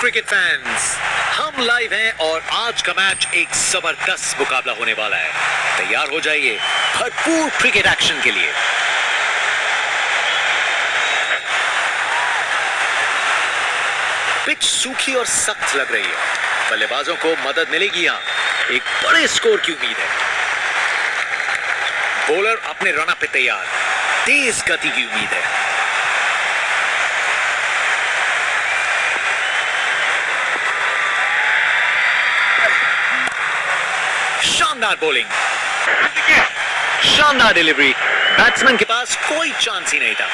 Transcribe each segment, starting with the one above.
Cricket fans, हम live हैं और आज का मैच एक जबरदस्त मुकाबला होने वाला है। तैयार हो जाइए भरपूर क्रिकेट एक्शन के लिए। पिच सूखी और सख्त लग रही है। बल्लेबाजों को मदद मिलेगी यहां। एक बड़े स्कोर की उम्मीद है। बॉलर अपने रन पे तैयार। तेज गति की उम्मीद है। शानदार बॉलिंग, शानदार डिलीवरी। बैट्समैन के पास कोई चांस ही नहीं था।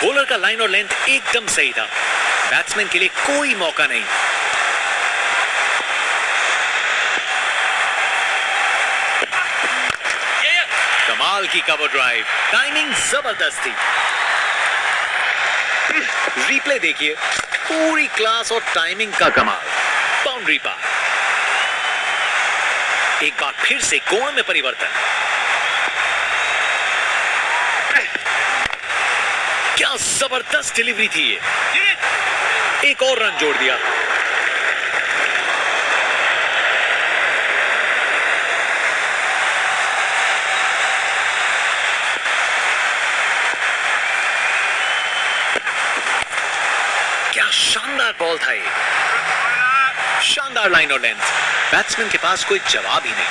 बॉलर का लाइन और लेंथ एकदम सही था। बैट्समैन के लिए कोई मौका नहीं। कमाल की कवर ड्राइव, टाइमिंग जबरदस्त थी। रिप्ले देखिए, पूरी क्लास और टाइमिंग का कमाल। बाउंड्री पार। एक बार फिर से कोण में परिवर्तन। क्या जबरदस्त डिलीवरी थी ये। एक और रन जोड़ दिया। क्या शानदार बॉल था ये। शानदार लाइन और लेंथ। बैट्समैन के पास कोई जवाब ही नहीं।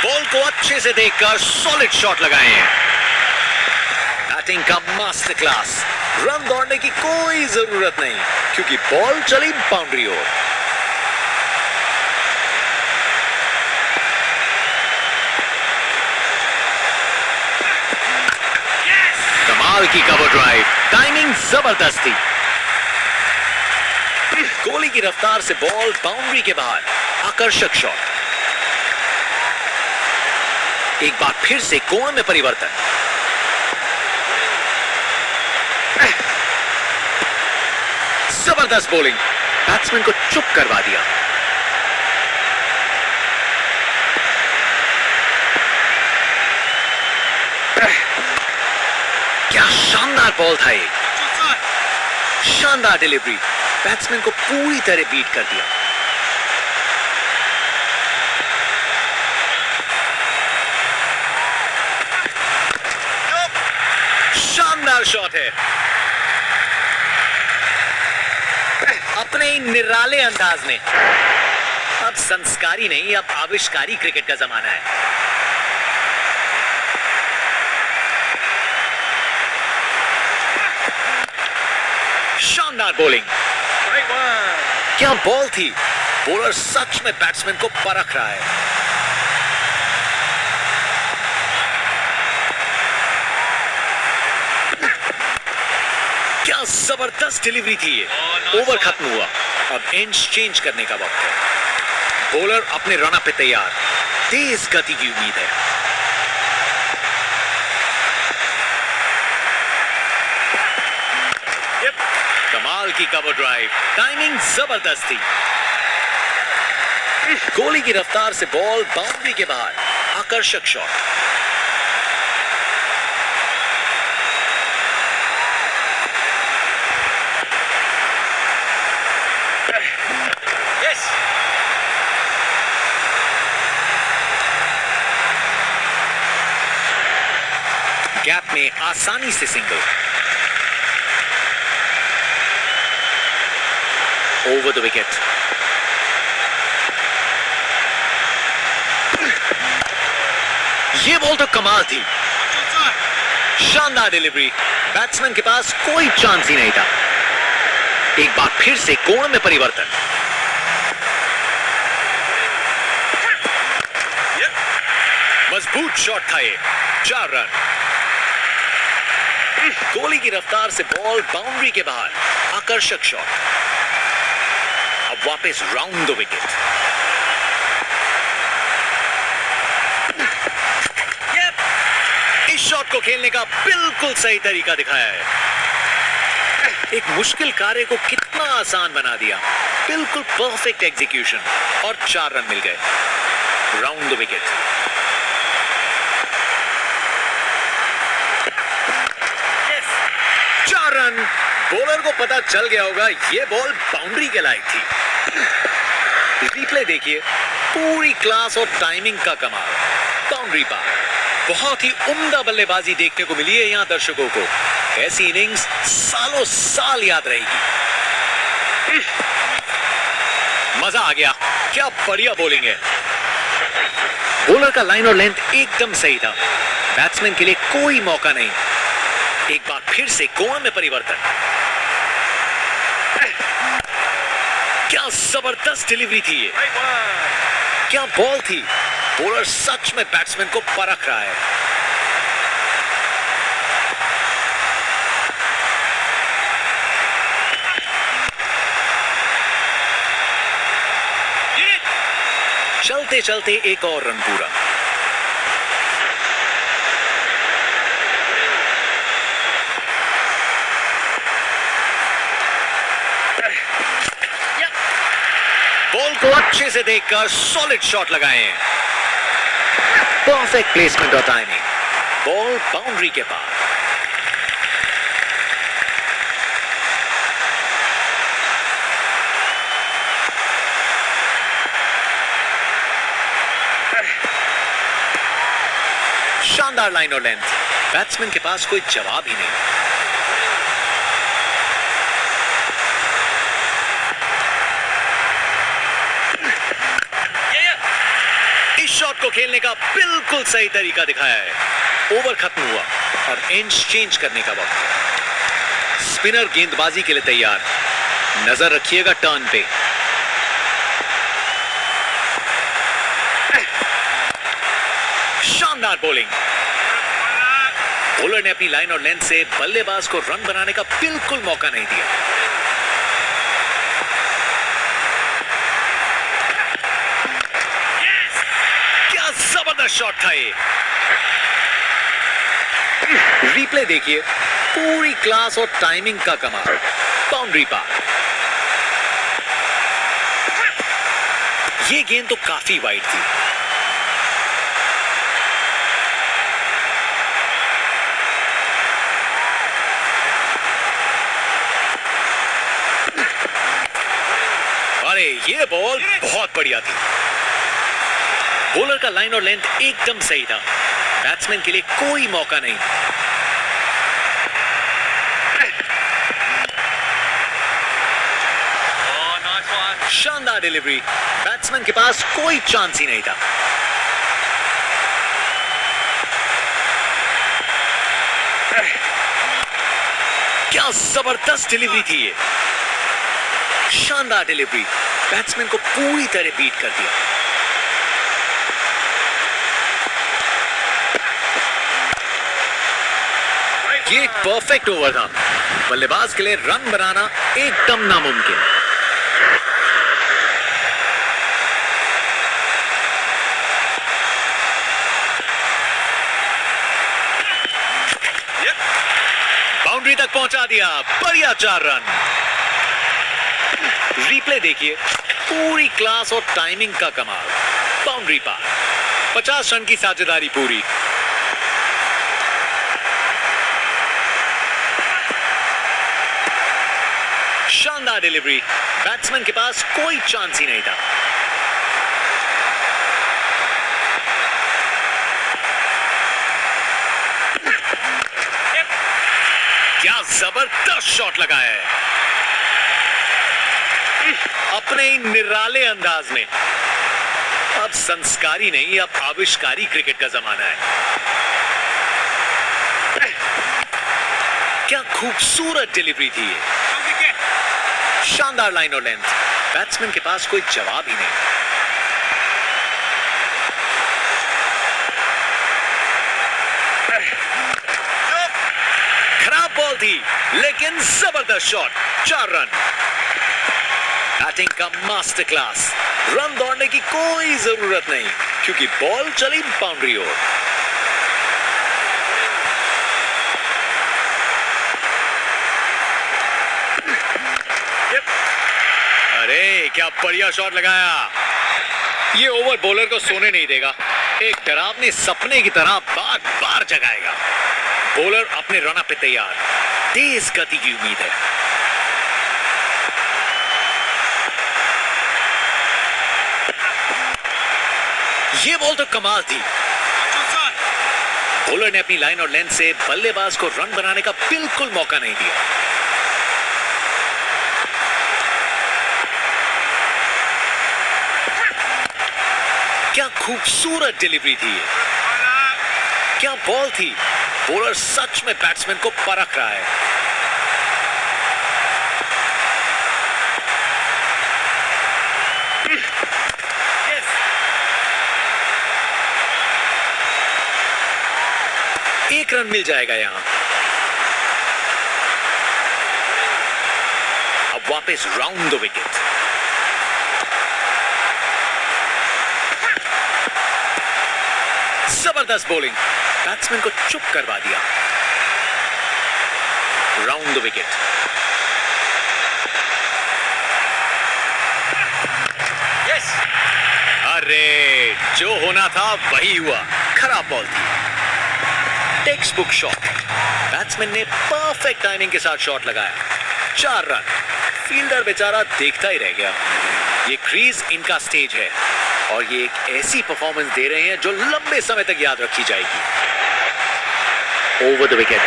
बॉल को अच्छे से देखकर सॉलिड शॉट लगाए हैं। बैटिंग का मास्टर क्लास। रन दौड़ने की कोई जरूरत नहीं क्योंकि बॉल चली बाउंड्री ओर। कमाल की कवर ड्राइव, टाइमिंग जबरदस्त थी। कोहली की रफ्तार से बॉल बाउंड्री के बाहर। आकर्षक शॉट। एक बार फिर से कोण में परिवर्तन। जबरदस्त बॉलिंग। बैट्समैन को चुप करवा दिया। क्या शानदार बॉल था ये। शानदार डिलीवरी। बैट्समैन को पूरी तरह बीट कर दिया। शानदार शॉट है। अपने निराले अंदाज में। अब संस्कारी नहीं, अब आविष्कारी क्रिकेट का जमाना है। शानदार बॉलिंग। क्या बॉल थी। बॉलर सच में बैट्समैन को परख रहा है। क्या जबरदस्त डिलीवरी थी ये। ओवर खत्म हुआ। अब एंड्स चेंज करने का वक्त है। बॉलर अपने रन पे तैयार। तेज गति की उम्मीद है। कमाल की कवर ड्राइव, टाइमिंग जबरदस्त थी। कोहली की रफ्तार से बॉल बाउंड्री के बाहर। आकर्षक शॉट। गैप में आसानी से सिंगल। Over the wicket. ये बॉल तो कमाल थी। शानदार डिलीवरी। बैट्समैन के पास कोई चांस ही नहीं था। एक बार फिर से कोण में परिवर्तन। मजबूत शॉट था ये। 4 रन। कोहली की रफ्तार से बॉल बाउंड्री के बाहर। आकर्षक शॉट। अब वापस राउंड द विकेट। इस शॉट को खेलने का बिल्कुल सही तरीका दिखाया है। एक मुश्किल कार्य को कितना आसान बना दिया। बिल्कुल परफेक्ट एग्जीक्यूशन और 4 रन मिल गए। Round the wicket. चार रन। बॉलर को पता चल गया होगा ये बॉल बाउंड्री के लायक थी। रिप्ले देखिए, पूरी क्लास और टाइमिंग का कमाल। बाउंड्री पार। बहुत ही उम्दा बल्लेबाजी देखने को मिली है यहां दर्शकों को। ऐसी इनिंग्स सालों साल याद रहेगी। मजा आ गया। क्या बढ़िया बॉलिंग है। बॉलर का लाइन और लेंथ एकदम सही था। बैट्समैन के लिए कोई मौका नहीं। एक बार फिर से कोण में परिवर्तन। क्या जबरदस्त डिलीवरी थी ये। क्या बॉल थी। बॉलर सच में बैट्समैन को परख रहा है। चलते चलते एक और रन पूरा। बॉल को अच्छे से देखकर सॉलिड शॉट लगाए हैं। परफेक्ट प्लेसमेंट और टाइमिंग। बॉल बाउंड्री के पार। शानदार लाइन और लेंथ। बैट्समैन के पास कोई जवाब ही नहीं। इस शॉट को खेलने का बिल्कुल सही तरीका दिखाया है। ओवर खत्म हुआ और एंड्स चेंज करने का वक्त। स्पिनर गेंदबाजी के लिए तैयार। नजर रखिएगा टर्न पे। शानदार बॉलिंग। बॉलर ने अपनी लाइन और लेंथ से बल्लेबाज को रन बनाने का बिल्कुल मौका नहीं दिया। क्या जबरदस्त शॉट था ये। रिप्ले देखिए, पूरी क्लास और टाइमिंग का कमाल। बाउंड्री पार। ये गेंद तो काफी वाइड थी। अरे ये बॉल बहुत बढ़िया थी। बॉलर का लाइन और लेंथ एकदम सही था। बैट्समैन के लिए कोई मौका नहीं। शानदार डिलीवरी। बैट्समैन के पास कोई चांस ही नहीं था। क्या जबरदस्त डिलीवरी थी ये। शानदार डिलीवरी। बैट्समैन को पूरी तरह बीट कर दिया। ये एक परफेक्ट ओवर था। बल्लेबाज के लिए रन बनाना एकदम नामुमकिन। बाउंड्री तक पहुंचा दिया। बढ़िया 4 रन। रिप्ले देखिए, पूरी क्लास और टाइमिंग का कमाल। बाउंड्री पार। 50 रन की साझेदारी पूरी। शानदार डिलीवरी। बैट्समैन के पास कोई चांस ही नहीं था। क्या जबरदस्त शॉट लगाया है। अपने ही निराले अंदाज में। अब संस्कारी नहीं, अब आविष्कारी क्रिकेट का जमाना है। क्या खूबसूरत डिलीवरी थी ये। शानदार लाइन और लेंथ। बैट्समैन के पास कोई जवाब ही नहीं। खराब बॉल थी लेकिन जबरदस्त शॉट। 4 रन। बैटिंग का मास्टर क्लास। रन दौड़ने की कोई जरूरत नहीं क्योंकि बॉल चली बाउंड्री ओर। क्या बढ़िया शॉट लगाया। ये ओवर बॉलर को सोने नहीं देगा, एक डरावने सपने की तरह बार बार जगाएगा। बॉलर अपने रन पे तैयार, तेज गति की उम्मीद है। ये बॉल तो कमाल थी। बॉलर ने अपनी लाइन और लेंथ से बल्लेबाज को रन बनाने का बिल्कुल मौका नहीं दिया। क्या खूबसूरत डिलीवरी थी ये, क्या बॉल थी। बॉलर सच में बैट्समैन को परख रहा है। एक रन मिल जाएगा यहां। अब वापस राउंड द विकेट। जबरदस्त बॉलिंग, बैट्समैन को चुप करवा दिया। Round the wicket. यस, अरे जो होना था वही हुआ। खराब बॉल थी, टेक्स्ट बुक शॉट। बैट्समैन ने परफेक्ट टाइमिंग के साथ शॉट लगाया। 4 रन। फील्डर बेचारा देखता ही रह गया। ये क्रीज इनका स्टेज है और ये एक ऐसी परफॉर्मेंस दे रहे हैं जो लंबे समय तक याद रखी जाएगी। Over the wicket.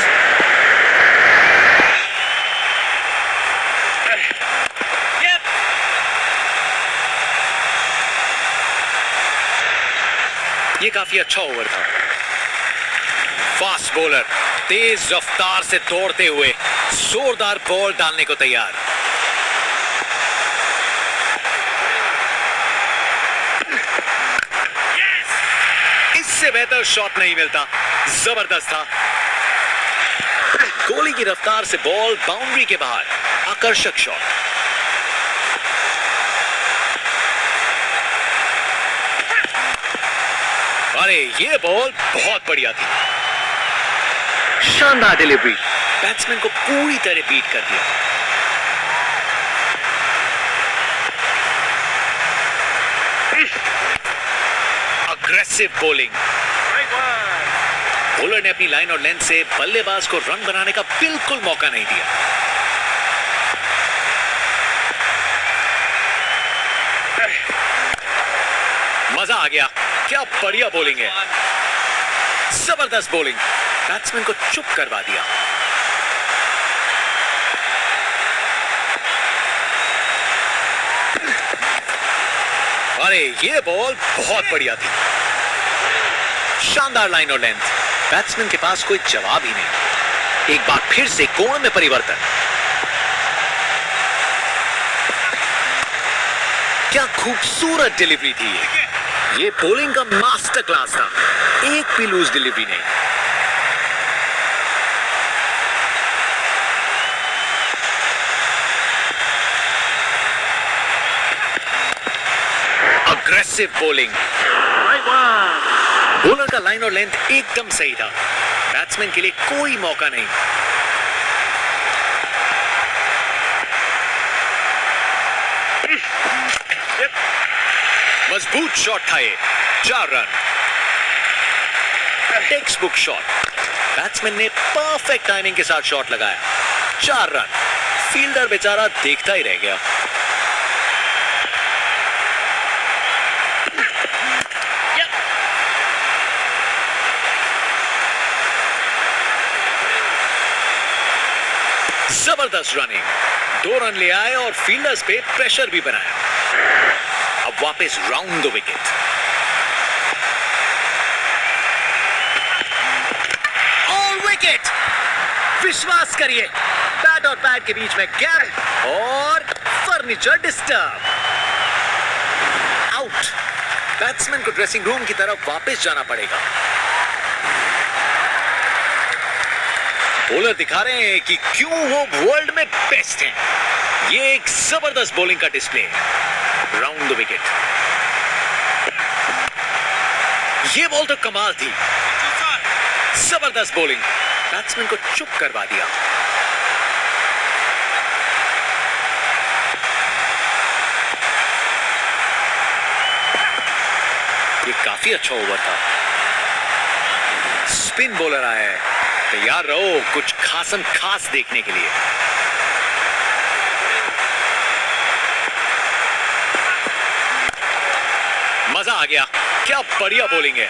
ये काफी अच्छा ओवर था। फास्ट बॉलर तेज रफ्तार से दौड़ते हुए जोरदार बॉल डालने को तैयार। इससे बेहतर शॉट नहीं मिलता। जबरदस्त था। गोली की रफ्तार से बॉल बाउंड्री के बाहर। आकर्षक शॉट। अरे ये बॉल बहुत बढ़िया थी। शानदार डिलीवरी, बैट्समैन को पूरी तरह बीट कर दिया। Aggressive bowling. बॉलर ने अपनी लाइन और लेंथ से बल्लेबाज को रन बनाने का बिल्कुल मौका नहीं दिया। मजा आ गया। क्या बढ़िया बॉलिंग है। जबरदस्त बॉलिंग, बैट्समैन को चुप करवा दिया। अरे ये बॉल बहुत बढ़िया थी। शानदार लाइन और लेंथ, बैट्समैन के पास कोई जवाब ही नहीं। एक बार फिर से कोण में परिवर्तन। क्या खूबसूरत डिलीवरी थी ये बॉलिंग का मास्टर क्लास था। एक भी लूज डिलीवरी नहीं। Aggressive bowling. बॉलर का लाइन और लेंथ एकदम सही था। बैट्समैन के लिए कोई मौका नहीं। मजबूत शॉट था ये। 4 run. Text book shot. Batsman ने परफेक्ट टाइमिंग के साथ शॉट लगाया। 4 रन। फील्डर बेचारा देखता ही रह गया। जबरदस्त रनिंग। 2 रन ले आए और फील्डर्स पे प्रेशर भी बनाया। अब वापस राउंड द विकेट। और विकेट। विश्वास करिए, बैट और पैड के बीच में गैप और फर्नीचर डिस्टर्ब। आउट। बैट्समैन को ड्रेसिंग रूम की तरफ वापस जाना पड़ेगा। बॉलर दिखा रहे हैं कि क्यों वो वर्ल्ड में बेस्ट हैं। ये एक जबरदस्त बॉलिंग का डिस्प्ले। Round the wicket. ये बॉल तो कमाल थी। जबरदस्त बॉलिंग, बैट्समैन को चुप करवा दिया। ये काफी अच्छा ओवर था। स्पिन बॉलर आया है, तैयार रहो कुछ खासम खास देखने के लिए। मजा आ गया, क्या बढ़िया बॉलिंग है,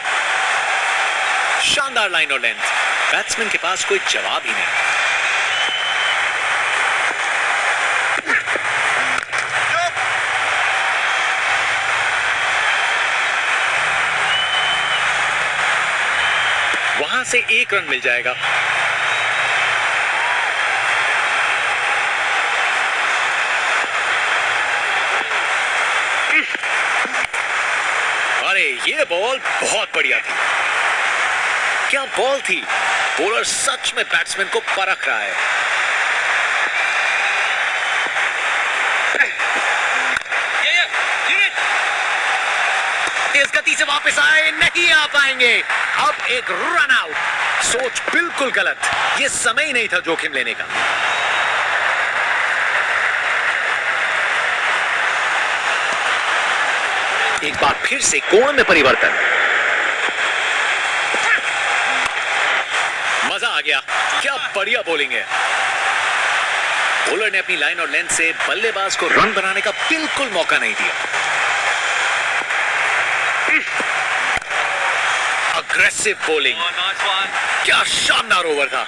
शानदार लाइन और लेंथ। बैट्समैन के पास कोई जवाब ही नहीं। वहां से 1 रन मिल जाएगा। अरे ये बॉल बहुत बढ़िया थी, क्या बॉल थी। बॉलर सच में बैट्समैन को परख रहा है। तेज गति से वापस आए, नहीं आ पाएंगे। अब एक रन आउट। सोच बिल्कुल गलत, ये समय ही नहीं था जोखिम लेने का। एक बार फिर से कोण में परिवर्तन। मजा आ गया, क्या बढ़िया बॉलिंग है। बॉलर ने अपनी लाइन और लेंथ से बल्लेबाज को रन बनाने का बिल्कुल मौका नहीं दिया। अग्रेसिव बॉलिंग, क्या शानदार ओवर था।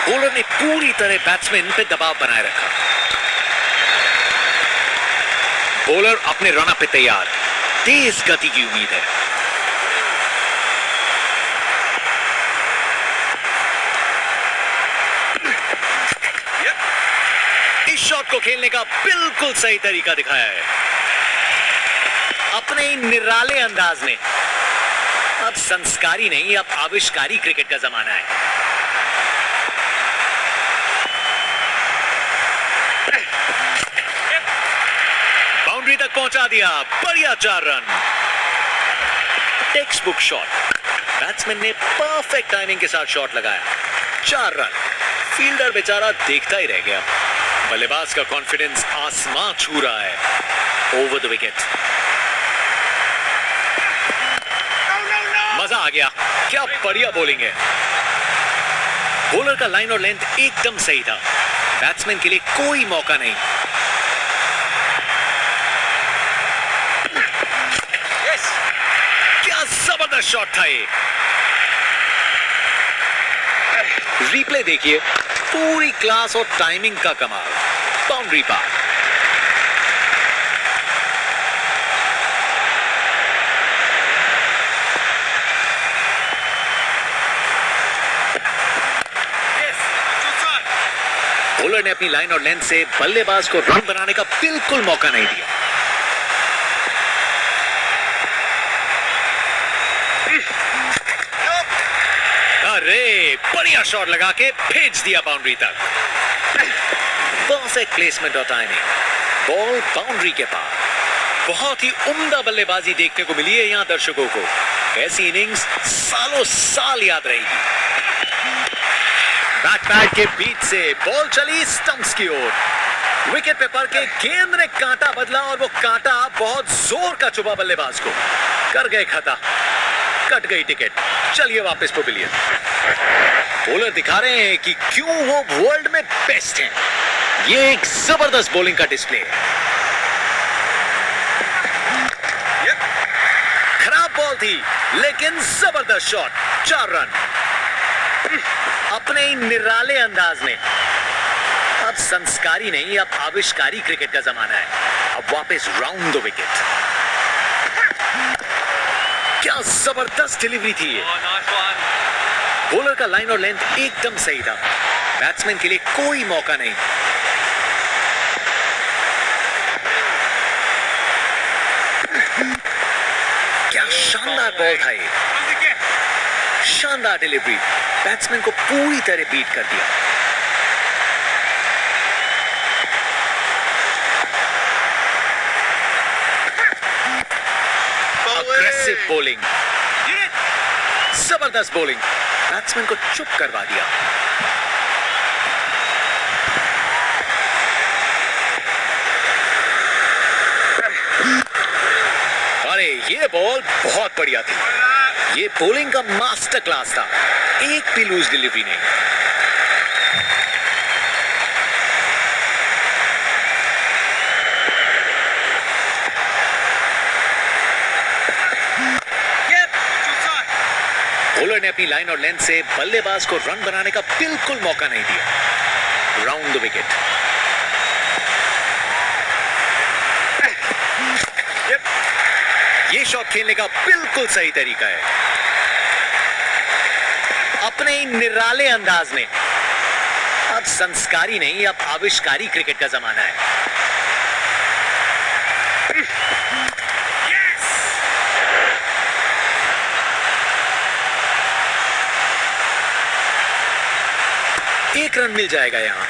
बॉलर ने पूरी तरह बैट्समैन पे दबाव बनाए रखा। बॉलर अपने रन पे तैयार, तेज गति की उम्मीद है। इस शॉट को खेलने का बिल्कुल सही तरीका दिखाया है, अपने निराले अंदाज में। अब संस्कारी नहीं, अब आविष्कारी क्रिकेट का जमाना है। बाउंड्री तक पहुंचा दिया, बढ़िया 4 run. Text book shot, batsman ने परफेक्ट टाइमिंग के साथ शॉट लगाया। 4 रन। फील्डर बेचारा देखता ही रह गया। बल्लेबाज का कॉन्फिडेंस आसमां छू रहा है। Over the wicket. मजा आ गया, क्या बढ़िया बॉलिंग है। बॉलर का लाइन और लेंथ एकदम सही था, बैट्समैन के लिए कोई मौका नहीं। क्या जबरदस्त शॉट था ये। रिप्ले देखिए, पूरी क्लास और टाइमिंग का कमाल। बाउंड्री पार। बॉलर ने अपनी लाइन और लेंथ से बल्लेबाज को रन बनाने का बिल्कुल मौका नहीं दिया। अरे बढ़िया शॉट लगा के भेज दिया बाउंड्री तक। परफेक्ट प्लेसमेंट और टाइमिंग। बॉल बाउंड्री के पार। बहुत ही उम्दा बल्लेबाजी देखने को मिली है यहां दर्शकों को। ऐसी इनिंग्स सालों साल याद रहेगी। बैक पैड के बीच से बॉल चली स्टंप्स की ओर। विकेट पे पड़ के गेंद ने कांटा बदला और वो कांटा बहुत जोर का चुभा बल्लेबाज को। कर गए खता, कट गई टिकट। चलिए वापस पवेलियन। बॉलर दिखा रहे हैं कि क्यों वो वर्ल्ड में बेस्ट हैं। ये एक जबरदस्त बॉलिंग का डिस्प्ले है। खराब बॉल थी लेकिन जबरदस्त शॉट। 4 रन अपने ही निराले अंदाज में। अब संस्कारी नहीं, अब आविष्कारी क्रिकेट का जमाना है। अब वापस राउंड द विकेट। क्या जबरदस्त डिलीवरी थी ये। बॉलर का लाइन और लेंथ एकदम सही था, बैट्समैन के लिए कोई मौका नहीं। क्या शानदार बॉल था ये। शानदार डिलीवरी, बैट्समैन को पूरी तरह बीट कर दिया। अग्रेसिव बॉलिंग, जबरदस्त बॉलिंग, बैट्समैन को चुप करवा दिया। अरे ये बॉल बहुत बढ़िया थी। ये बॉलिंग का मास्टर क्लास था। एक भी लूज डिलीवरी नहीं। बॉलर ने अपनी लाइन और लेंथ से बल्लेबाज को रन बनाने का बिल्कुल मौका नहीं दिया। Round the wicket. ये शॉट खेलने का बिल्कुल सही तरीका है। अपने ही निराले अंदाज में। अब संस्कारी नहीं, अब आविष्कारी क्रिकेट का जमाना है। एक रन मिल जाएगा यहां।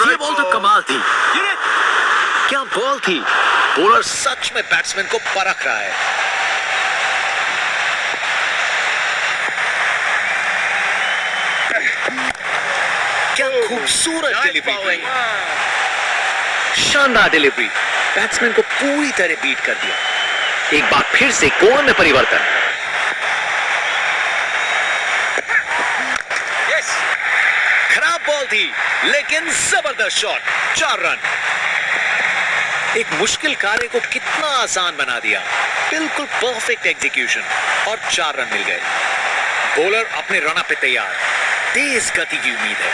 ये बॉल तो कमाल थी। क्या बॉल थी। बॉलर सच में बैट्समैन को परख रहा है। क्या खूबसूरत डिलीवरी थी। शानदार डिलीवरी। बैट्समैन को पूरी तरह बीट कर दिया। एक बार फिर से कोण में परिवर्तन। खराब बॉल थी लेकिन जबरदस्त शॉट। 4 रन। एक मुश्किल कार्य को कितना आसान बना दिया। बिल्कुल परफेक्ट एग्जीक्यूशन और 4 रन मिल गए। बॉलर अपने रन पे तैयार। तेज गति की उम्मीद है।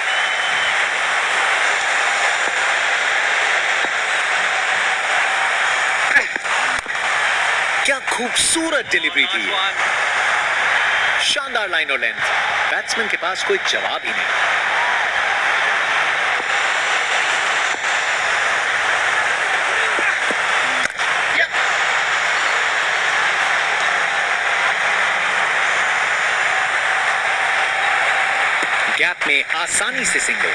क्या खूबसूरत डिलीवरी थी। शानदार लाइन और लेंथ। बैट्समैन के पास कोई जवाब ही नहीं। गैप में आसानी से सिंगल।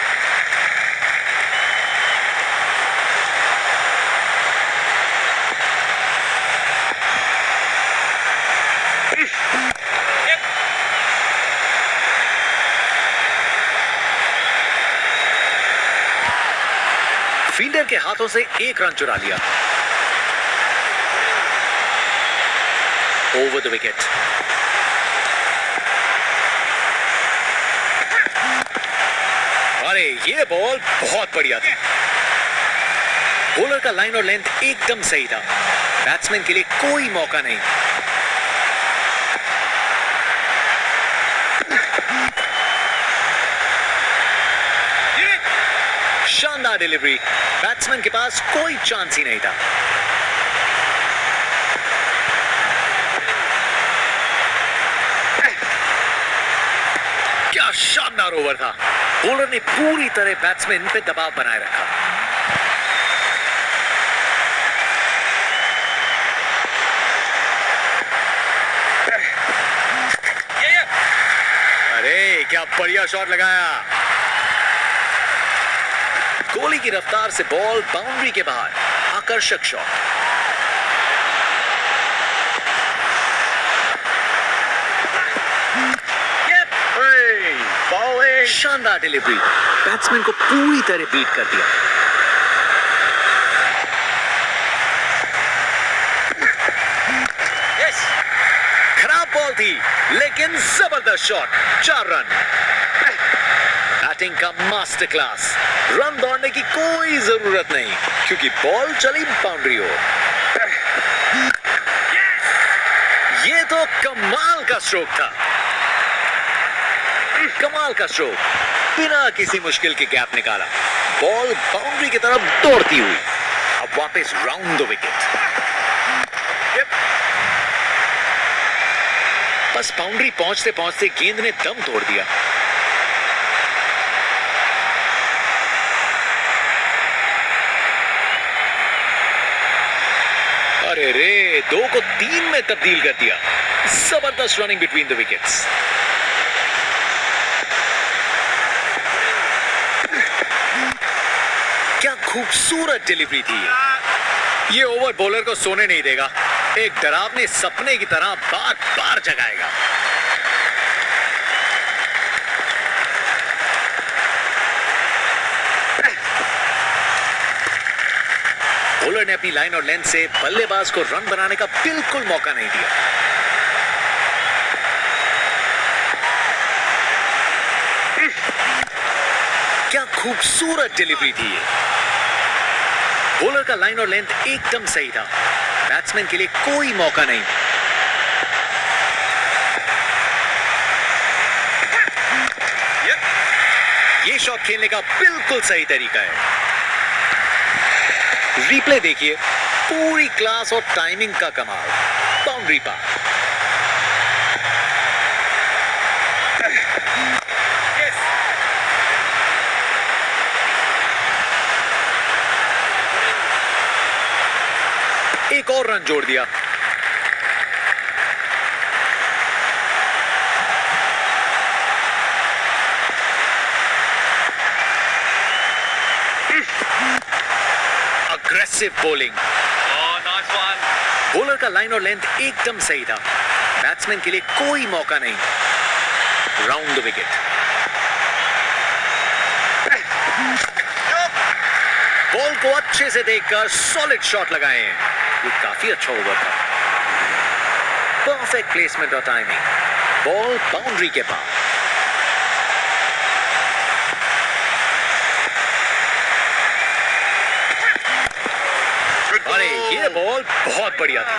फील्डर के हाथों से 1 रन चुरा लिया। Over the wicket. अरे ये बॉल बहुत बढ़िया थी। बॉलर का लाइन और लेंथ एकदम सही था। बैट्समैन के लिए कोई मौका नहीं। शानदार डिलीवरी। बैट्समैन के पास कोई चांस ही नहीं था। क्या शानदार ओवर था। बॉलर ने पूरी तरह बैट्समैन पे दबाव बनाए रखा। अरे क्या बढ़िया शॉट लगाया। गोली की रफ्तार से बॉल बाउंड्री के बाहर। आकर्षक शॉट। शानदार डिलीवरी। बैट्समैन को पूरी तरह बीट कर दिया। खराब बॉल थी लेकिन जबरदस्त शॉट। 4 रन। बैटिंग का मास्टर क्लास। रन दौड़ने की कोई जरूरत नहीं क्योंकि बॉल चली बाउंड्री ओर। ये तो कमाल का स्ट्रोक था। कमाल का स्ट्रोक। बिना किसी मुश्किल के गैप निकाला। बॉल बाउंड्री की तरफ दौड़ती हुई। अब वापस राउंड द विकेट। बस बाउंड्री पहुंचते पहुंचते गेंद ने दम तोड़ दिया। अरे रे 2 को 3 में तब्दील कर दिया। जबरदस्त रनिंग बिटवीन द विकेट्स। क्या खूबसूरत डिलीवरी थी। ये ओवर बॉलर को सोने नहीं देगा। एक डरावने सपने की तरह बार बार जगाएगा। बॉलर ने अपनी लाइन और लेंथ से बल्लेबाज को रन बनाने का बिल्कुल मौका नहीं दिया। क्या खूबसूरत डिलीवरी थी ये। बॉलर का लाइन और लेंथ एकदम सही था, बैट्समैन के लिए कोई मौका नहीं। ये शॉट खेलने का बिल्कुल सही तरीका है। रिप्ले देखिए, पूरी क्लास और टाइमिंग का कमाल। बाउंड्री पार। एक और रन जोड़ दिया। Aggressive bowling. बॉलर का लाइन और लेंथ एकदम सही था, बैट्समैन के लिए कोई मौका नहीं। Round the wicket. बॉल को अच्छे से देखकर सॉलिड शॉट लगाए हैं। ये काफी अच्छा ओवर था। परफेक्ट प्लेसमेंट और टाइमिंग। बॉल बाउंड्री के पास। अरे ये बॉल बहुत बढ़िया थी।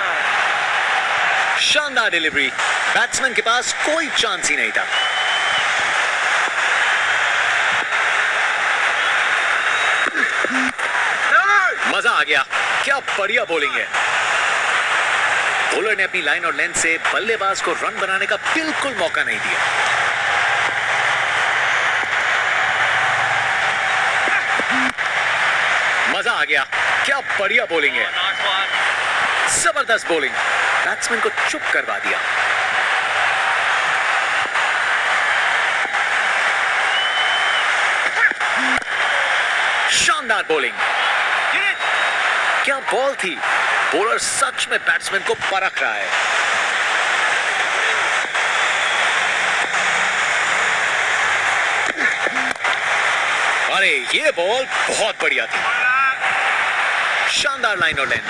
शानदार डिलीवरी। बैट्समैन के पास कोई चांस ही नहीं था। मजा आ गया। क्या बढ़िया बॉलिंग है। बॉलर ने अपनी लाइन और लेंथ से बल्लेबाज को रन बनाने का बिल्कुल मौका नहीं दिया। मजा आ गया। क्या बढ़िया बॉलिंग है। जबरदस्त बॉलिंग। बैट्समैन को चुप करवा दिया। शानदार बॉलिंग। क्या बॉल थी। बॉलर सच में बैट्समैन को परख रहा है। अरे ये बॉल बहुत बढ़िया थी। शानदार लाइन और लेंथ।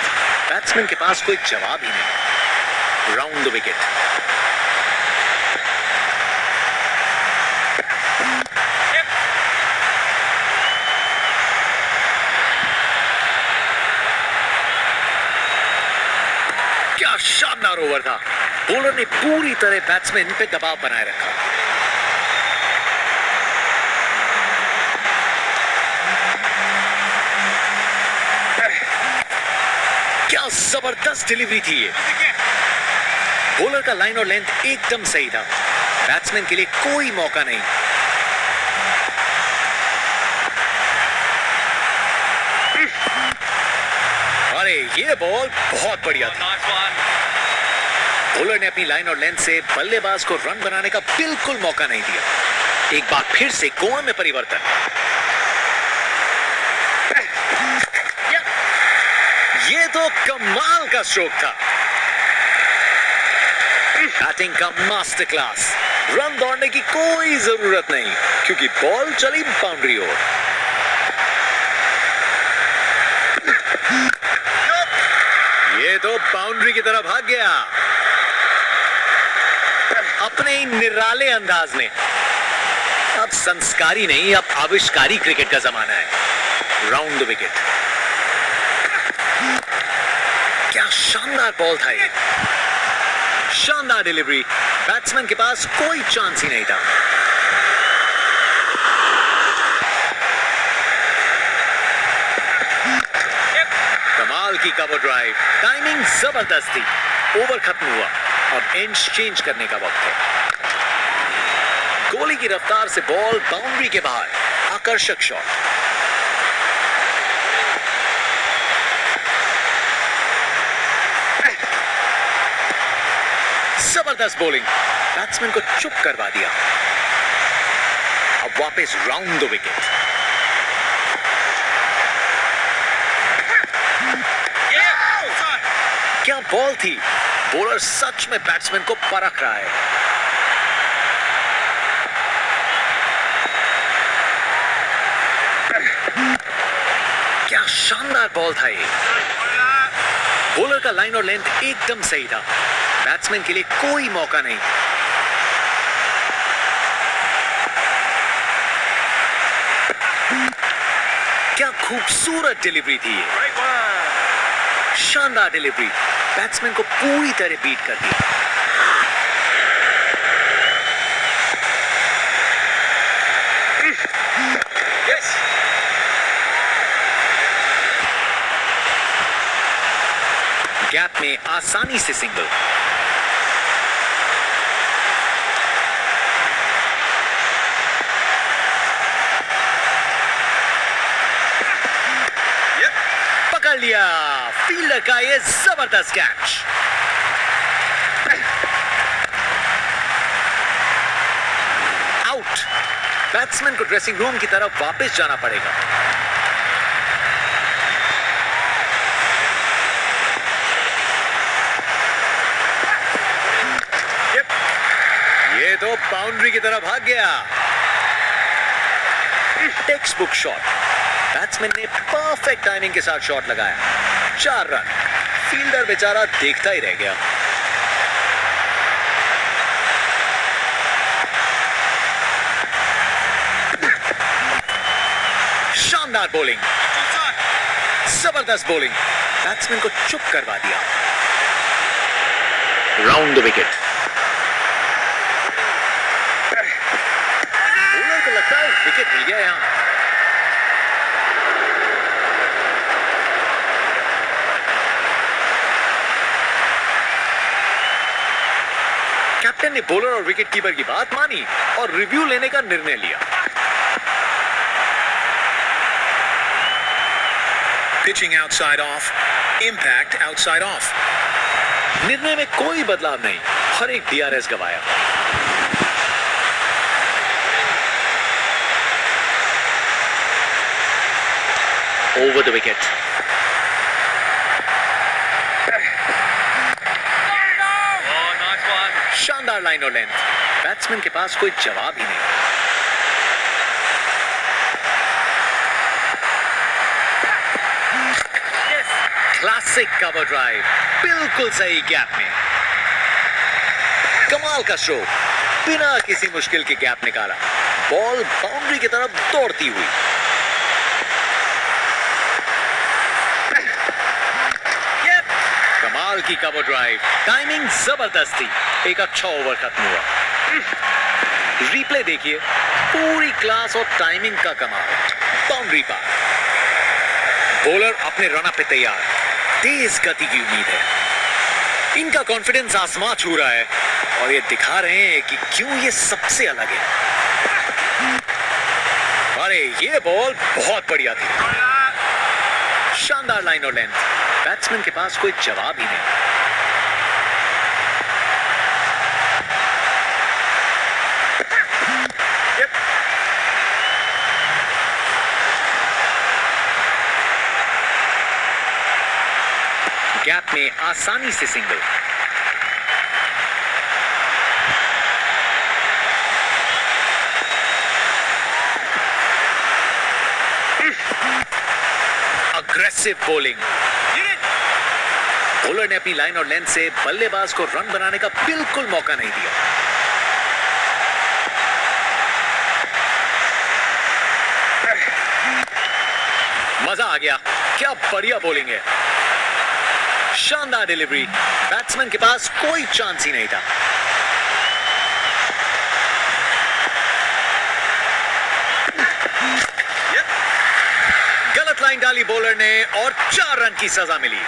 बैट्समैन के पास कोई जवाब ही नहीं। Round the wicket. क्या शानदार ओवर था। बॉलर ने पूरी तरह बैट्समैन पे दबाव बनाए रखा। क्या जबरदस्त डिलीवरी थी ये। बॉलर का लाइन और लेंथ एकदम सही था, बैट्समैन के लिए कोई मौका नहीं। अरे ये बॉल बहुत बढ़िया था। बॉलर ने अपनी लाइन और लेंथ से बल्लेबाज को रन बनाने का बिल्कुल मौका नहीं दिया। एक बार फिर से कोण में परिवर्तन। ये तो कमाल का स्ट्रोक था। बैटिंग का मास्टर क्लास। रन दौड़ने की कोई जरूरत नहीं क्योंकि बॉल चली बाउंड्री ओर। ये तो बाउंड्री की तरफ भाग गया अपने ही निराले अंदाज में। अब संस्कारी नहीं, अब आविष्कारी क्रिकेट का जमाना है। Round the wicket. क्या शानदार बॉल था ये। शानदार डिलीवरी। बैट्समैन के पास कोई चांस ही नहीं था। कमाल की कवर ड्राइव। टाइमिंग जबरदस्त थी। ओवर खत्म हुआ, अब एंड्स चेंज करने का वक्त है। गोली की रफ्तार से बॉल बाउंड्री के बाहर। आकर्षक शॉट। जबरदस्त बॉलिंग। बैट्समैन को चुप करवा दिया। अब वापस राउंड द विकेट। क्या बॉल थी। बॉलर सच में बैट्समैन को परख रहा है। क्या शानदार बॉल था ये। बॉलर का लाइन और लेंथ एकदम सही था। बैट्समैन के लिए कोई मौका नहीं। क्या खूबसूरत डिलीवरी थी ये। शानदार डिलीवरी, बैट्समैन को पूरी तरह बीट कर दिया। गैप में आसानी से सिंगल। पकड़ लिया फील्डर का ये जबरदस्त कैच। आउट। बैट्समैन को ड्रेसिंग रूम की तरफ वापस जाना पड़ेगा। ये तो बाउंड्री की तरफ भाग गया। Text book shot. बैट्समैन ने परफेक्ट टाइमिंग के साथ शॉट लगाया। 4 रन। फील्डर बेचारा देखता ही रह गया। शानदार बॉलिंग, जबरदस्त बॉलिंग, बैट्समैन को चुप करवा दिया। Round the wicket. बॉलर को लगता है विकेट मिल गया यहां। कैप्टन ने बॉलर और विकेट कीपर की बात मानी और रिव्यू लेने का निर्णय लिया। Pitching outside off, impact outside off. निर्णय में कोई बदलाव नहीं, हर एक DRS गवाया। Over the wicket. शानदार लाइन और लेंथ, बैट्समैन के पास कोई जवाब ही नहीं। क्लासिक कवर ड्राइव, बिल्कुल सही गैप में। कमाल का स्ट्रोक, बिना किसी मुश्किल के गैप निकाला। बॉल बाउंड्री की तरफ दौड़ती हुई। कमाल की कवर ड्राइव, टाइमिंग जबरदस्त थी। एक अच्छा ओवर खत्म हुआ। रिप्ले देखिए, पूरी क्लास और टाइमिंग का कमाल। बाउंड्री पार। बॉलर अपने रन पे तैयार। तेज गति की उम्मीद है। इनका कॉन्फिडेंस आसमां छू रहा है और ये दिखा रहे हैं कि क्यों ये सबसे अलग है। अरे ये बॉल बहुत बढ़िया थी। शानदार लाइन और लेंथ, बैट्समैन के पास कोई जवाब ही नहीं। गैप में आसानी से सिंगल। Aggressive bowling. बॉलर ने अपनी लाइन और लेंथ से बल्लेबाज को रन बनाने का बिल्कुल मौका नहीं दिया। मजा आ गया, क्या बढ़िया बॉलिंग है। शानदार डिलीवरी, बैट्समैन के पास कोई चांस ही नहीं था। गलत लाइन डाली बॉलर ने और 4 रन की सजा मिली।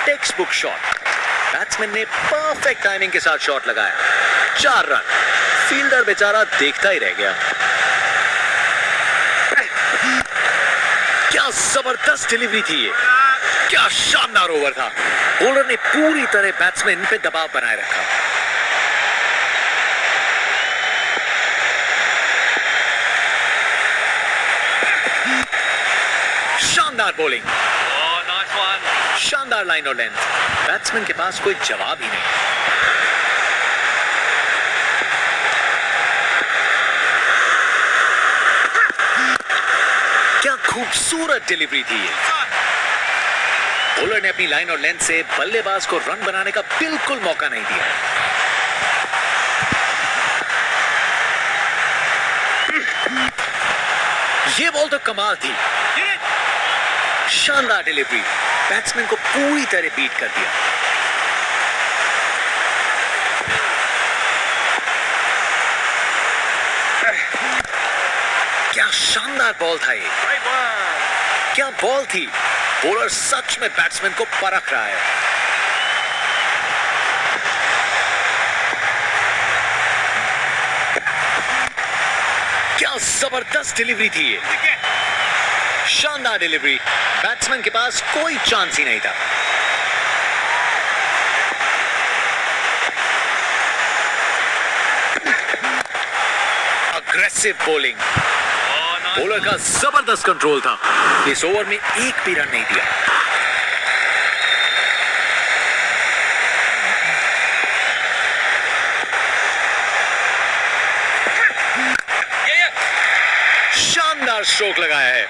टेक्स्ट बुक शॉट, बैट्समैन ने परफेक्ट टाइमिंग के साथ शॉट लगाया। 4 रन। फील्डर बेचारा देखता ही रह गया। क्या जबरदस्त डिलीवरी थी ये, क्या शानदार ओवर था। बॉलर ने पूरी तरह बैट्समैन पे दबाव बनाए रखा। शानदार बॉलिंग, शानदार लाइन और लेंथ, बैट्समैन के पास कोई जवाब ही नहीं। क्या खूबसूरत डिलीवरी थी ये। बॉलर ने अपनी लाइन और लेंथ से बल्लेबाज को रन बनाने का बिल्कुल मौका नहीं दिया। ये बॉल तो कमाल थी, शानदार डिलीवरी, बैट्समैन को पूरी तरह बीट कर दिया। क्या शानदार बॉल था ये, क्या बॉल थी। बॉलर सच में बैट्समैन को परख रहा है। क्या जबरदस्त डिलीवरी थी ये, शानदार डिलीवरी, बैट्समैन के पास कोई चांस ही नहीं था। अग्रेसिव बॉलिंग, बॉलर का जबरदस्त कंट्रोल था। इस ओवर में एक भी रन नहीं दिया। शानदार स्ट्रोक लगाया है।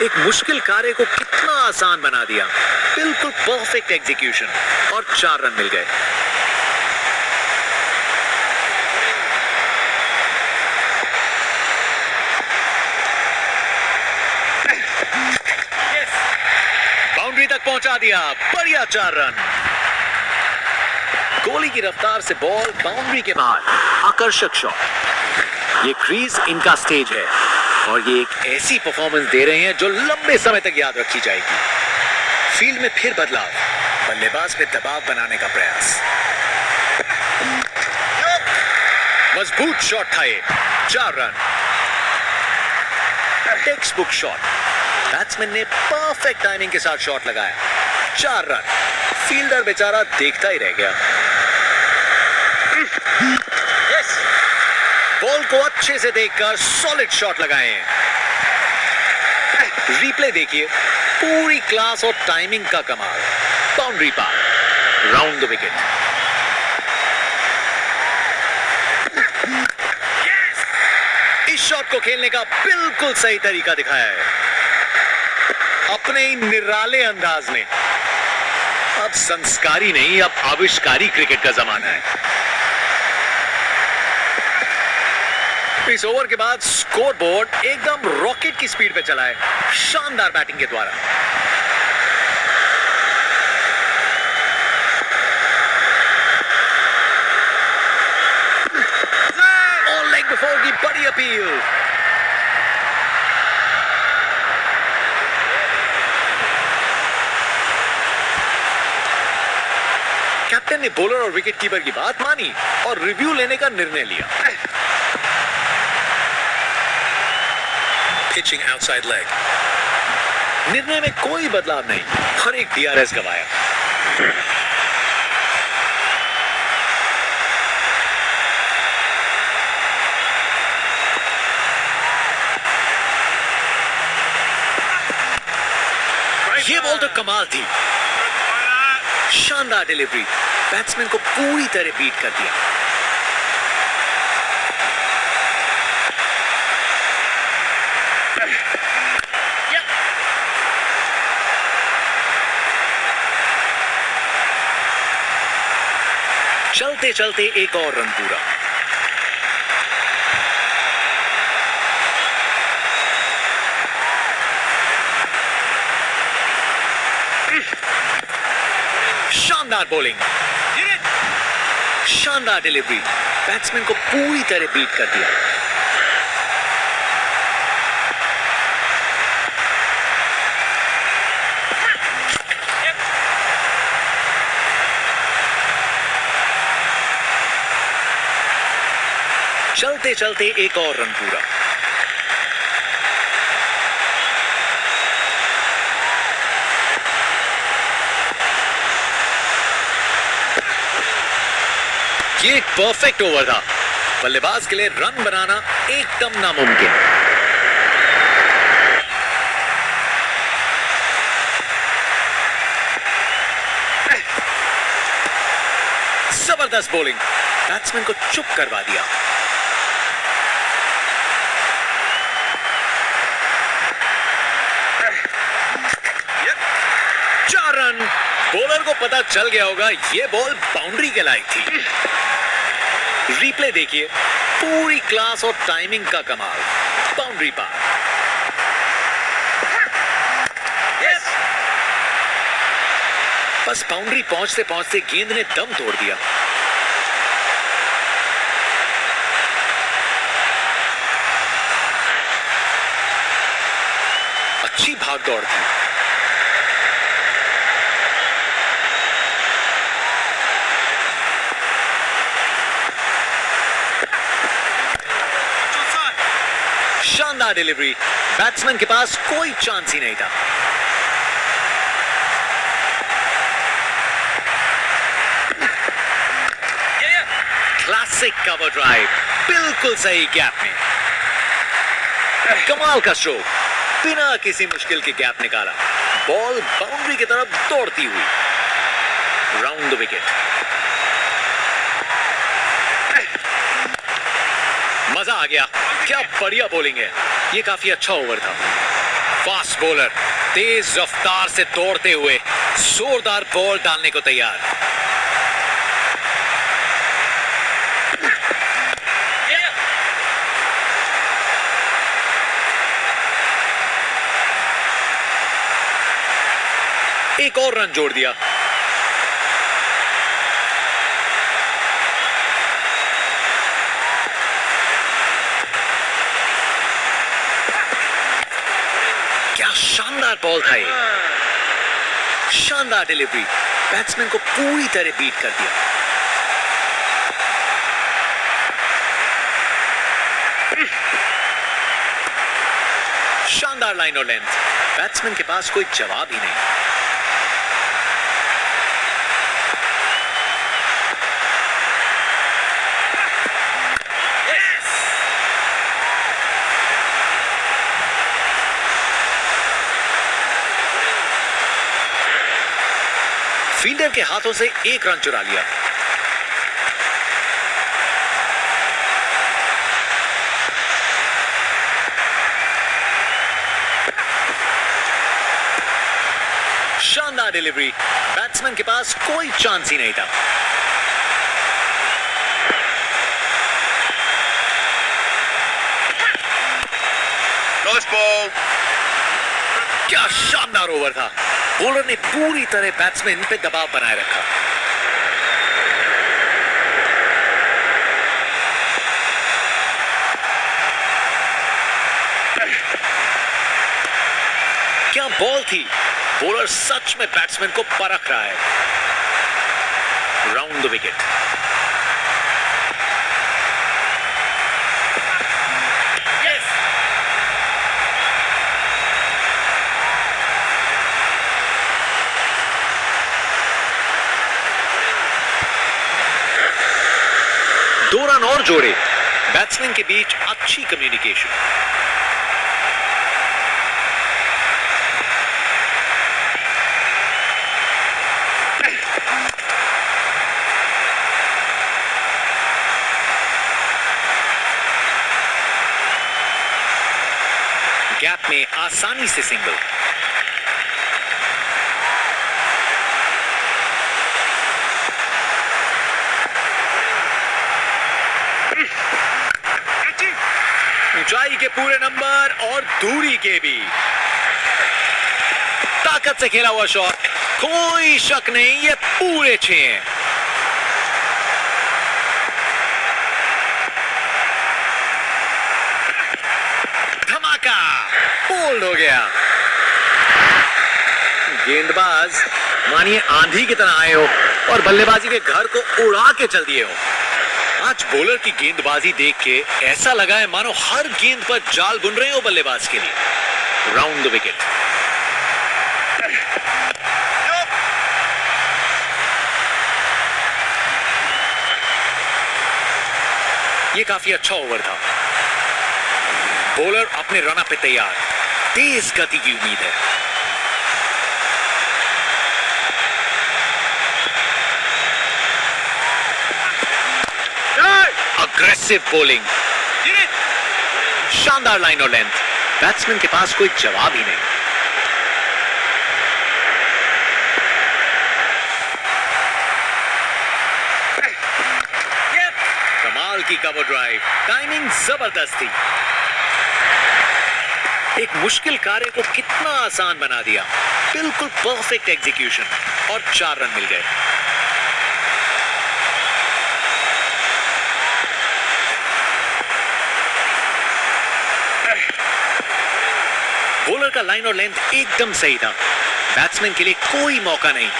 एक मुश्किल कार्य को कितना आसान बना दिया। बिल्कुल परफेक्ट एग्जीक्यूशन और 4 रन मिल गए। बाउंड्री तक पहुंचा दिया, बढ़िया 4 रन। गोली की रफ्तार से बॉल बाउंड्री के बाहर, आकर्षक शॉट। ये क्रीज इनका स्टेज है और ये एक ऐसी परफॉर्मेंस दे रहे हैं जो लंबे समय तक याद रखी जाएगी। फील्ड में फिर बदलाव, बल्लेबाज पे दबाव बनाने का प्रयास। मजबूत शॉट था ये, 4 run. Text book shot, batsman ने परफेक्ट टाइमिंग के साथ शॉट लगाया, 4 रन। फील्डर बेचारा देखता ही रह गया। बॉल को अच्छे से देखकर सॉलिड शॉट लगाए हैं। रिप्ले देखिए, पूरी क्लास और टाइमिंग का कमाल। बाउंड्री पार, राउंड द विकेट। इस शॉट को खेलने का बिल्कुल सही तरीका दिखाया है, अपने ही निराले अंदाज में। अब संस्कारी नहीं, अब आविष्कारी क्रिकेट का जमाना है। इस ओवर के बाद स्कोर बोर्ड एकदम रॉकेट की स्पीड पे चला है, शानदार बैटिंग के द्वारा। ऑन लेग बिफोर की बड़ी अपील। कैप्टन ने बॉलर और विकेट कीपर की बात मानी और रिव्यू लेने का निर्णय लिया। Pitching outside leg. निर्णय में कोई बदलाव नहीं, हर एक DRS गवाया। ये बॉल तो कमाल थी, शानदार डिलीवरी, बैट्समैन को पूरी तरह बीट कर दिया। चलते चलते एक और रन पूरा। शानदार बॉलिंग, शानदार डिलीवरी, बैट्समैन को पूरी तरह बीट कर दिया। चलते चलते एक और रन पूरा। ये एक परफेक्ट ओवर था, बल्लेबाज के लिए रन बनाना एकदम नामुमकिन। जबरदस्त बॉलिंग, बैट्समैन को चुप करवा दिया। वन। बॉलर को पता चल गया होगा ये बॉल बाउंड्री के लायक थी। रिप्ले देखिए, पूरी क्लास और टाइमिंग का कमाल। बाउंड्री पार। बस बाउंड्री पहुंचते पहुंचते गेंद ने दम तोड़ दिया। अच्छी भाग दौड़ थी। शानदार डिलीवरी। बैट्समैन के पास कोई चांस ही नहीं था। क्लासिक कवर ड्राइव, बिल्कुल सही गैप में। कमाल का स्ट्रोक, बिना किसी मुश्किल के गैप निकाला। बॉल बाउंड्री की तरफ दौड़ती हुई। Round the wicket. मजा आ गया, क्या बढ़िया बॉलिंग है। ये काफी अच्छा ओवर था। फास्ट बॉलर तेज रफ्तार से दौड़ते हुए जोरदार बॉल डालने को तैयार। एक और रन जोड़ दिया। क्या शानदार बॉल था ये। शानदार डिलीवरी, बैट्समैन को पूरी तरह बीट कर दिया। शानदार लाइन और लेंथ, बैट्समैन के पास कोई जवाब ही नहीं। फील्डर के हाथों से एक रन चुरा लिया। शानदार डिलीवरी, बैट्समैन के पास कोई चांस ही नहीं था। Nice ball. क्या शानदार ओवर था। बॉलर ने पूरी तरह बैट्समैन पे दबाव बनाए रखा। क्या बॉल थी। बॉलर सच में बैट्समैन को परख रहा है। Round the wicket. दो रन और जोड़े। बैट्समैन के बीच अच्छी कम्युनिकेशन। गैप में आसानी से सिंगल। ऊंचाई के पूरे नंबर और दूरी के भी। ताकत से खेला हुआ शॉट, कोई शक नहीं ये पूरे 6 हैं। धमाका, बोल्ड हो गया। गेंदबाज मानिए आंधी की तरह आए हो और बल्लेबाजी के घर को उड़ा के चल दिए हो। आज बॉलर की गेंदबाजी देख के ऐसा लगा है मानो हर गेंद पर जाल बुन रहे हो बल्लेबाज के लिए। Round the wicket. ये काफी अच्छा ओवर था। बॉलर अपने रन अप पे तैयार। तेज गति की उम्मीद है। अग्रेसिव बॉलिंग, शानदार लाइन और लेंथ। बैट्समैन के पास कोई जवाब ही नहीं। की कवर ड्राइव, टाइमिंग जबरदस्त थी। एक मुश्किल कार्य को कितना आसान बना दिया। बिल्कुल परफेक्ट एग्जीक्यूशन और 4 रन मिल गए। बॉलर का लाइन और लेंथ एकदम सही था। बैट्समैन के लिए कोई मौका नहीं।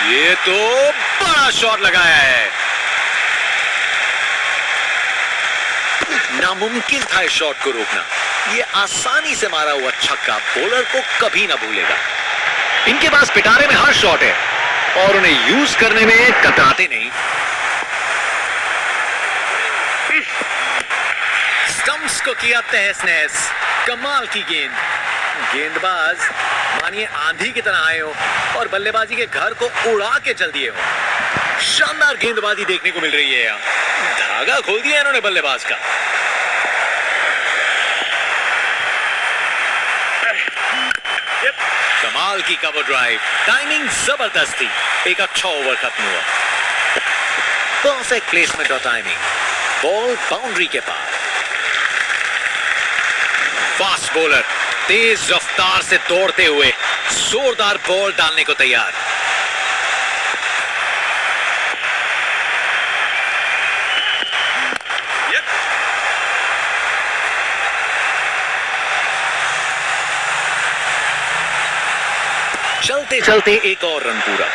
ये तो बड़ा शॉट लगाया है। नामुमकिन था इस शॉट को रोकना। ये आसानी से मारा हुआ छक्का बॉलर को कभी ना भूलेगा। इनके पास पिटारे में हर शॉट है और उन्हें यूज करने में कतराते नहीं। स्टंप्स को किया तहस नहस। कमाल की गेंद। गेंदबाज मानिए आंधी की तरह आए हो और बल्लेबाजी के घर को उड़ा के चल दिए हो। शानदार गेंदबाजी देखने को मिल रही है यहाँ। धागा खोल दिया इन्होंने बल्लेबाज का। कमाल की कवर ड्राइव, टाइमिंग जबरदस्त थी। एक अच्छा ओवर खत्म हुआ। परफेक्ट प्लेसमेंट और टाइमिंग। बॉल बाउंड्री के पार। फास्ट बॉलर तेज रफ्तार से दौड़ते हुए जोरदार बॉल डालने को तैयार। चलते चलते एक और रन पूरा।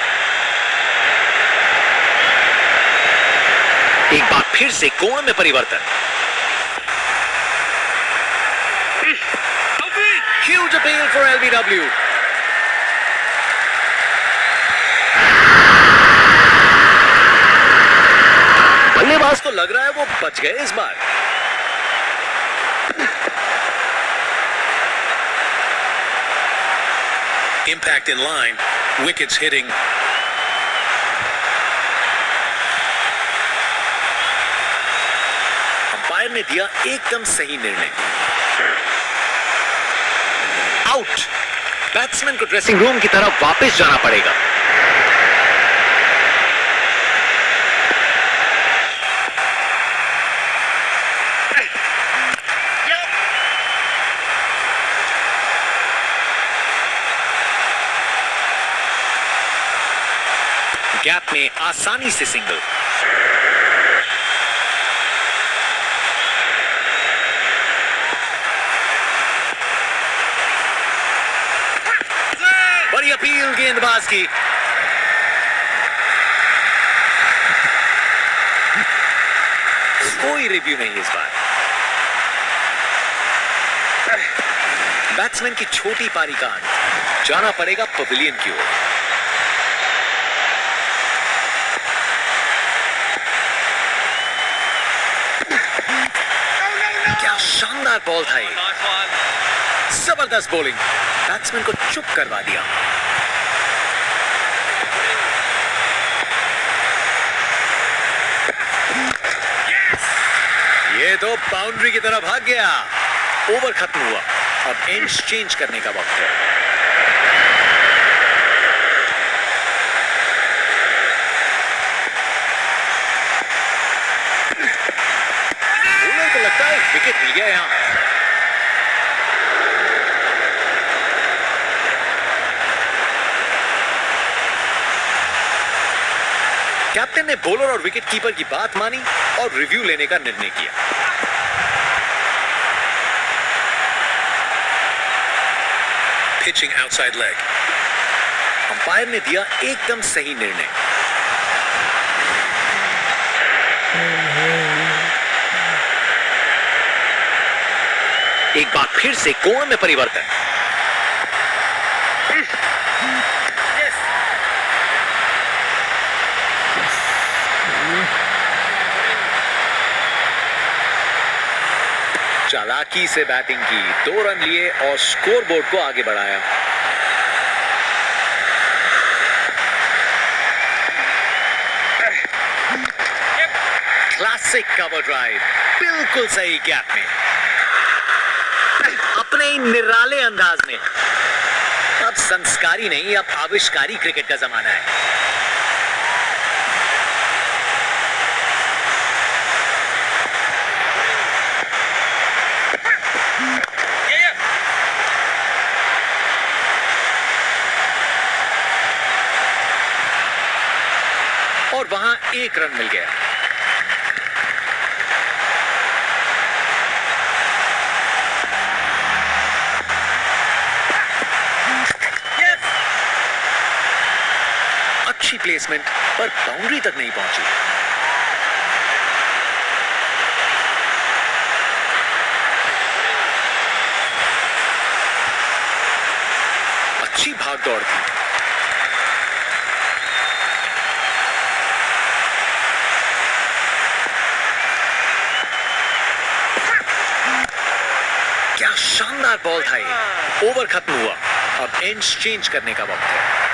एक बार फिर से कोण में परिवर्तन। Huge appeal for LBW. बल्लेबाज तो लग रहा है वो बच गए इस बार। Impact in line, wickets hitting. Umpire ने दिया एकदम सही निर्णय। आउट। बैट्समैन को ड्रेसिंग रूम की तरफ वापस जाना पड़ेगा। गैप में आसानी से सिंगल। बड़ी अपील गेंदबाज की। कोई रिव्यू नहीं इस बार। बैट्समैन की छोटी पारी का अंत। जाना पड़ेगा पवेलियन की ओर। क्या शानदार बॉल था ये। जबरदस्त बॉलिंग। बैट्समैन को चुप करवा दिया। ये तो बाउंड्री की तरफ भाग गया। ओवर खत्म हुआ। अब एंड्स चेंज करने का वक्त है। बॉलर को लगता है विकेट मिल गया यहां। कैप्टन ने बॉलर और विकेट कीपर की बात मानी और रिव्यू लेने का निर्णय किया। Pitching outside leg. अंपायर ने दिया एकदम सही निर्णय। एक बार फिर से कोण में परिवर्तन। चालाकी से बैटिंग की, 2 रन लिए और स्कोरबोर्ड को आगे बढ़ाया। क्लासिक कवर ड्राइव, बिल्कुल सही गैप में, अपने ही निराले अंदाज में। अब संस्कारी नहीं, अब आविष्कारी क्रिकेट का जमाना है। और वहां एक रन मिल गया। अच्छी प्लेसमेंट, पर बाउंड्री तक नहीं पहुंची। अच्छी भाग दौड़ थी। क्या शानदार बॉल था ये। ओवर खत्म हुआ, अब एंड्स चेंज करने का वक्त है।